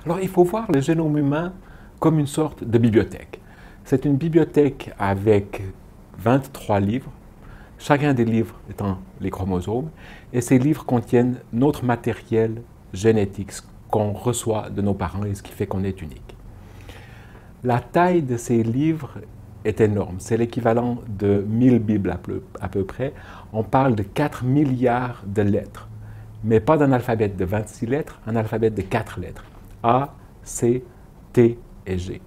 Alors, il faut voir le génome humain comme une sorte de bibliothèque. C'est une bibliothèque avec 23 livres, chacun des livres étant les chromosomes, et ces livres contiennent notre matériel génétique, ce qu'on reçoit de nos parents et ce qui fait qu'on est unique. La taille de ces livres est énorme, c'est l'équivalent de 1000 Bibles à peu près. On parle de 4 milliards de lettres, mais pas d'un alphabet de 26 lettres, un alphabet de 4 lettres. A, C, T et G.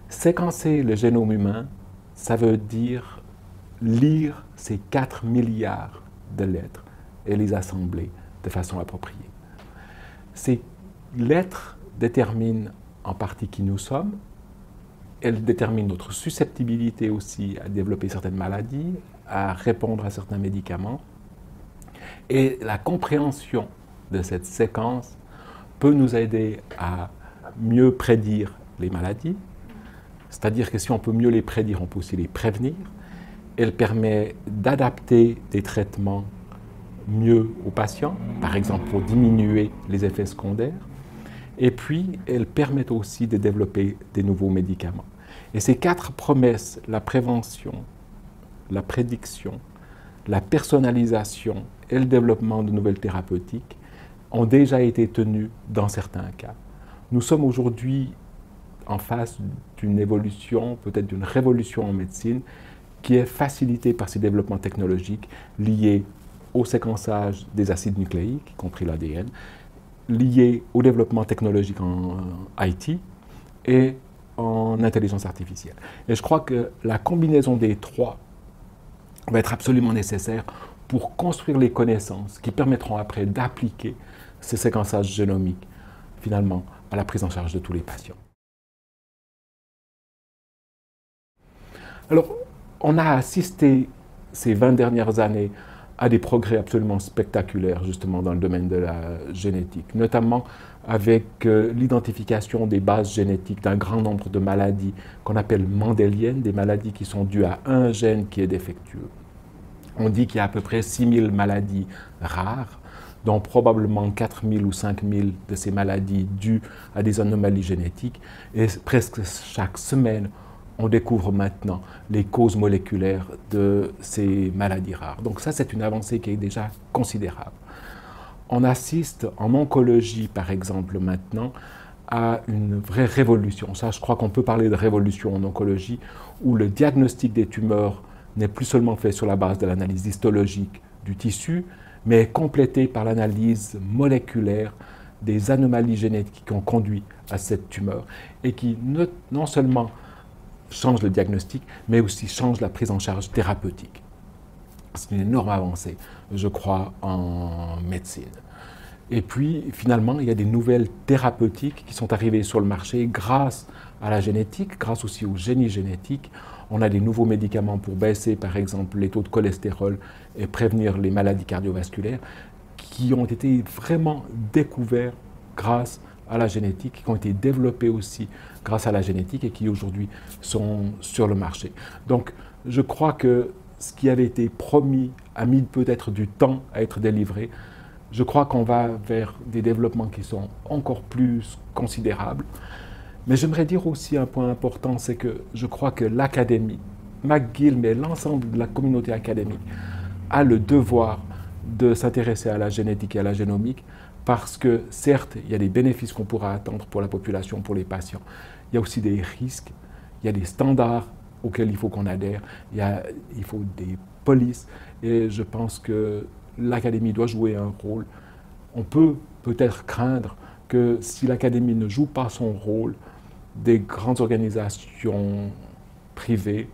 Séquencer le génome humain, ça veut dire lire ces 4 milliards de lettres et les assembler de façon appropriée. Ces lettres déterminent en partie qui nous sommes. Elles déterminent notre susceptibilité aussi à développer certaines maladies, à répondre à certains médicaments. Et la compréhension de cette séquence peut nous aider à mieux prédire les maladies. C'est-à-dire que si on peut mieux les prédire, on peut aussi les prévenir. Elle permet d'adapter des traitements mieux aux patients, par exemple pour diminuer les effets secondaires. Et puis, elle permet aussi de développer des nouveaux médicaments. Et ces 4 promesses, la prévention, la prédiction, la personnalisation et le développement de nouvelles thérapeutiques, ont déjà été tenues dans certains cas. Nous sommes aujourd'hui en face d'une évolution, peut-être d'une révolution en médecine, qui est facilitée par ces développements technologiques liés au séquençage des acides nucléiques, y compris l'ADN, liés au développement technologique en IT et en intelligence artificielle. Et je crois que la combinaison des trois va être absolument nécessaire pour construire les connaissances qui permettront après d'appliquer ces séquençages génomiques, finalement, à la prise en charge de tous les patients. Alors, on a assisté ces 20 dernières années à des progrès absolument spectaculaires, justement, dans le domaine de la génétique, notamment avec l'identification des bases génétiques d'un grand nombre de maladies qu'on appelle mendéliennes, des maladies qui sont dues à un gène qui est défectueux. On dit qu'il y a à peu près 6000 maladies rares, dont probablement 4000 ou 5000 de ces maladies dues à des anomalies génétiques, et presque chaque semaine, on découvre maintenant les causes moléculaires de ces maladies rares. Donc ça, c'est une avancée qui est déjà considérable. On assiste en oncologie, par exemple, maintenant, à une vraie révolution. Ça, je crois qu'on peut parler de révolution en oncologie, où le diagnostic des tumeurs n'est plus seulement fait sur la base de l'analyse histologique du tissu, mais est complété par l'analyse moléculaire des anomalies génétiques qui ont conduit à cette tumeur et qui non seulement change le diagnostic, mais aussi change la prise en charge thérapeutique. C'est une énorme avancée, je crois, en médecine. Et puis, finalement, il y a des nouvelles thérapeutiques qui sont arrivées sur le marché grâce à la génétique, grâce aussi au génie génétique. On a des nouveaux médicaments pour baisser, par exemple, les taux de cholestérol et prévenir les maladies cardiovasculaires qui ont été vraiment découverts grâce à la génétique, qui ont été développés aussi grâce à la génétique et qui aujourd'hui sont sur le marché. Donc je crois que ce qui avait été promis a mis peut-être du temps à être délivré. Je crois qu'on va vers des développements qui sont encore plus considérables. Mais j'aimerais dire aussi un point important, c'est que je crois que l'Académie, McGill, mais l'ensemble de la communauté académique, a le devoir de s'intéresser à la génétique et à la génomique, parce que certes, il y a des bénéfices qu'on pourra attendre pour la population, pour les patients. Il y a aussi des risques, il y a des standards auxquels il faut qu'on adhère, il faut des polices, et je pense que l'Académie doit jouer un rôle. On peut peut-être craindre que si l'Académie ne joue pas son rôle, des grandes organisations privées,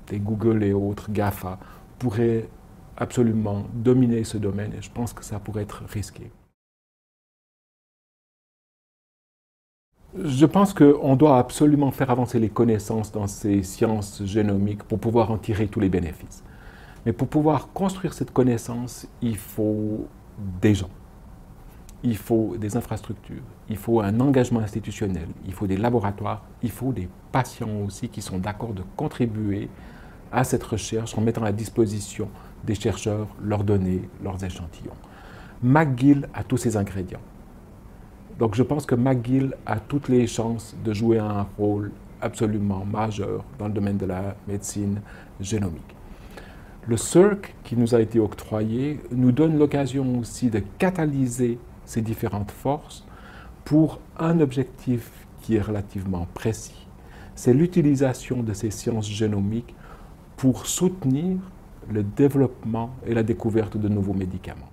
des Google et autres, GAFA, pourraient absolument dominer ce domaine, et je pense que ça pourrait être risqué. Je pense qu'on doit absolument faire avancer les connaissances dans ces sciences génomiques pour pouvoir en tirer tous les bénéfices. Mais pour pouvoir construire cette connaissance, il faut des gens, il faut des infrastructures, il faut un engagement institutionnel, il faut des laboratoires, il faut des patients aussi qui sont d'accord de contribuer à cette recherche en mettant à disposition des chercheurs leurs données, leurs échantillons. McGill a tous ces ingrédients. Donc je pense que McGill a toutes les chances de jouer un rôle absolument majeur dans le domaine de la médecine génomique. Le CERC qui nous a été octroyé nous donne l'occasion aussi de catalyser ces différentes forces pour un objectif qui est relativement précis. C'est l'utilisation de ces sciences génomiques pour soutenir le développement et la découverte de nouveaux médicaments.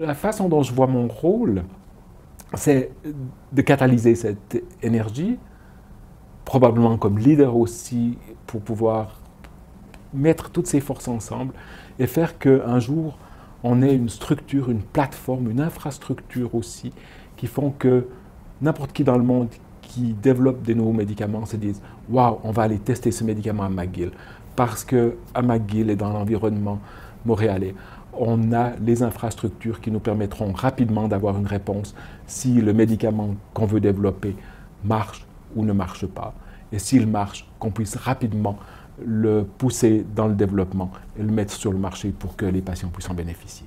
La façon dont je vois mon rôle, c'est de catalyser cette énergie, probablement comme leader aussi, pour pouvoir mettre toutes ces forces ensemble et faire qu'un jour, on ait une structure, une plateforme, une infrastructure aussi, qui font que n'importe qui dans le monde qui développe des nouveaux médicaments se dise « Waouh, on va aller tester ce médicament à McGill ». Parce qu'à McGill et dans l'environnement montréalais, on a les infrastructures qui nous permettront rapidement d'avoir une réponse si le médicament qu'on veut développer marche ou ne marche pas. Et s'il marche, qu'on puisse rapidement le pousser dans le développement et le mettre sur le marché pour que les patients puissent en bénéficier.